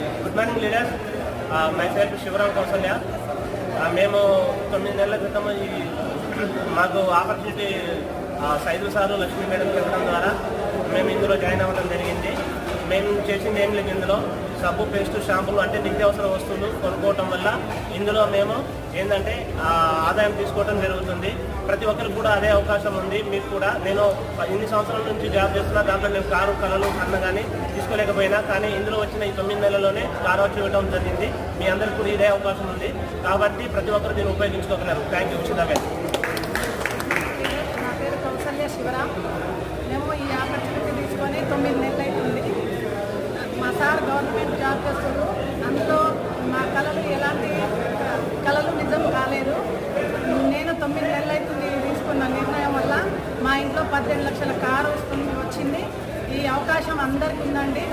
Good morning leaders. Myself Shivaram Kausalya. మేము 9 నెలల క్రితం మాకు ఆపర్చునిటీ సైదులు సార్లు లక్ష్మీ మేడం చెప్పడం ద్వారా మేము ఇందులో జాయిన్ అవ్వడం జరిగింది. మేము చేసింది ఏం లేదు, ఇందులో సబ్బు, పేస్టు, షాంపులు అంటే నిత్యావసర వస్తువులు కొనుక్కోవటం వల్ల ఇందులో మేము ఏంటంటే ఆదాయం తీసుకోవడం జరుగుతుంది. ప్రతి ఒక్కరికి కూడా అదే అవకాశం ఉంది. మీకు కూడా నేను ఇన్ని సంవత్సరాల నుంచి జాబ్ చేస్తున్నా, దాంట్లో నేను కారు, కళలు, కన్న కానీ తీసుకోలేకపోయినా, కానీ ఇందులో వచ్చిన ఈ 9 నెలల్లోనే కారు వచ్చి ఇవ్వడం జరిగింది. మీ అందరికీ కూడా ఇదే అవకాశం ఉంది కాబట్టి ప్రతి ఒక్కరు దీన్ని ఉపయోగించుకోగలరు. Thank you. ఉచితంగా. నా పేరు కౌసల్య శివరామ్. మేము ఈ ఆపర్చునిటీ తీసుకొని 9 నెలలు అవుతుంది. మా సార్ గవర్నమెంట్ జాబ్ చేస్తారు. అందులో మా ఎలాంటి కళలు నిజం కాలేదు. నేను 9 నెలలు అవుతుంది తీసుకున్న నిర్ణయం వల్ల మా ఇంట్లో 18 లక్షల కారు వచ్చింది. ఈ అవకాశం అందరికీ ఉందండి.